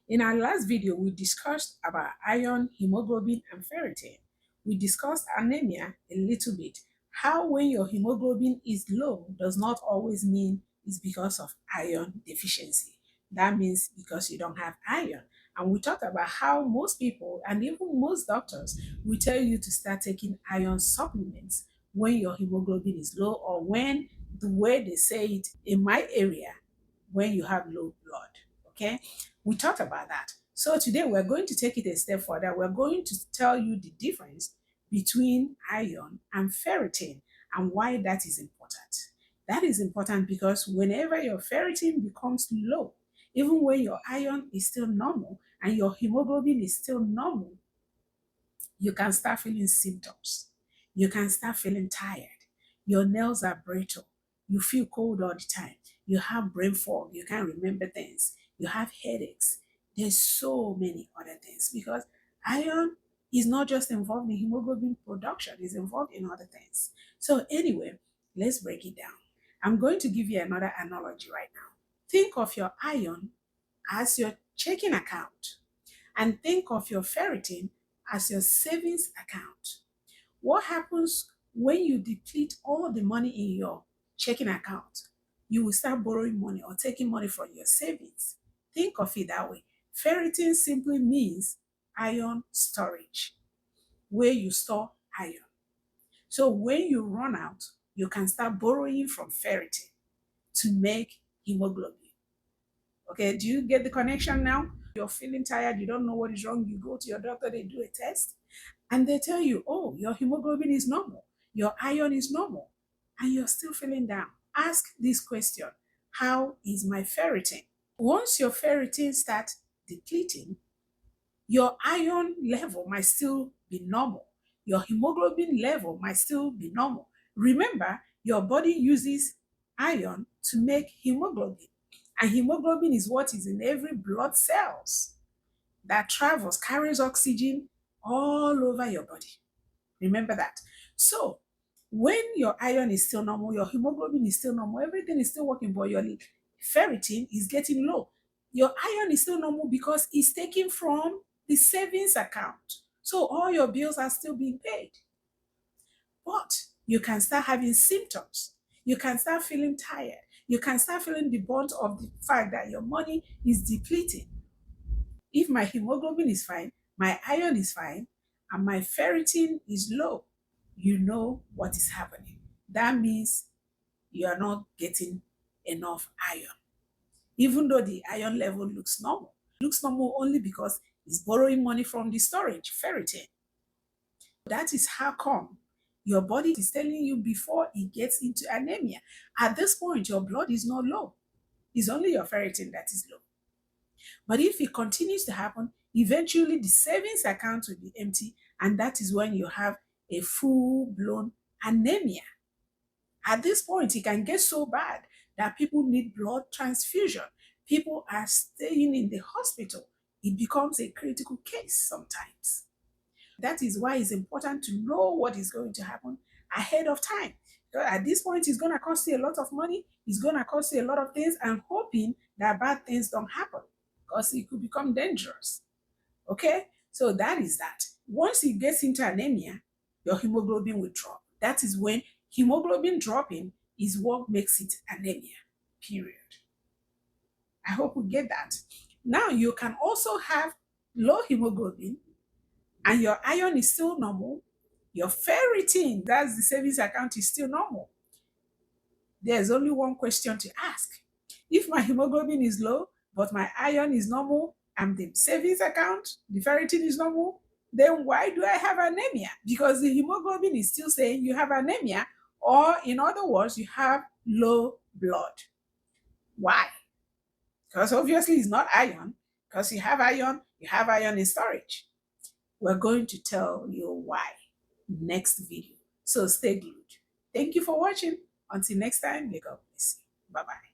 In our last video, we discussed about iron, hemoglobin, and ferritin. We discussed anemia a little bit. How when your hemoglobin is low does not always mean it's because of iron deficiency. That means because you don't have iron. And we talked about how most people and even most doctors will tell you to start taking iron supplements when your hemoglobin is low, or when, the way they say it in my area, when you have low blood. Okay, we talked about that. So today we're going to take it a step further. We're going to tell you the difference between iron and ferritin and why that is important. That is important because whenever your ferritin becomes low, even when your iron is still normal and your hemoglobin is still normal, you can start feeling symptoms. You can start feeling tired. Your nails are brittle. You feel cold all the time. You have brain fog. You can't remember things. You have headaches. There's so many other things because iron is not just involved in hemoglobin production, it's involved in other things. So anyway, let's break it down. I'm going to give you another analogy right now. Think of your iron as your checking account and think of your ferritin as your savings account. What happens when you deplete all the money in your checking account? You will start borrowing money or taking money from your savings. Think of it that way. Ferritin simply means iron storage, where you store iron. So when you run out, you can start borrowing from ferritin to make hemoglobin. Okay, do you get the connection now? You're feeling tired, you don't know what is wrong, you go to your doctor, they do a test, and they tell you, oh, your hemoglobin is normal, your iron is normal, and you're still feeling down. Ask this question: how is my ferritin? Once your ferritin starts depleting, your iron level might still be normal. Your hemoglobin level might still be normal. Remember, your body uses iron to make hemoglobin. And hemoglobin is what is in every blood cells that travels, carries oxygen all over your body. Remember that. So when your iron is still normal, your hemoglobin is still normal, everything is still working, but your ferritin is getting low. Your iron is still normal because it's taken from the savings account. So all your bills are still being paid. But you can start having symptoms. You can start feeling tired. You can start feeling the brunt of the fact that your money is depleting. If my hemoglobin is fine, my iron is fine, and my ferritin is low, you know what is happening. That means you are not getting enough iron. Even though the iron level looks normal. It looks normal only because it's borrowing money from the storage, ferritin. That is how come your body is telling you before it gets into anemia. At this point, your blood is not low. It's only your ferritin that is low. But if it continues to happen, eventually the savings account will be empty, and that is when you have a full-blown anemia. At this point, it can get so bad that people need blood transfusion. People are staying in the hospital. It becomes a critical case sometimes. That is why it's important to know what is going to happen ahead of time. At this point, it's going to cost you a lot of money. It's going to cost you a lot of things, and hoping that bad things don't happen because it could become dangerous. Okay? So that is that. Once it gets into anemia, your hemoglobin will drop. That is when hemoglobin dropping is what makes it anemia, period. I hope we get that. Now, you can also have low hemoglobin and your iron is still normal. Your ferritin, that's the savings account, is still normal. There's only one question to ask. If my hemoglobin is low, but my iron is normal, and the savings account, the ferritin is normal, then why do I have anemia? Because the hemoglobin is still saying you have anemia, or in other words, you have low blood. Why? Because obviously it's not iron, because you have iron in storage. We're going to tell you why next video. So stay glued. Thank you for watching. Until next time, may God bless you. Bye-bye.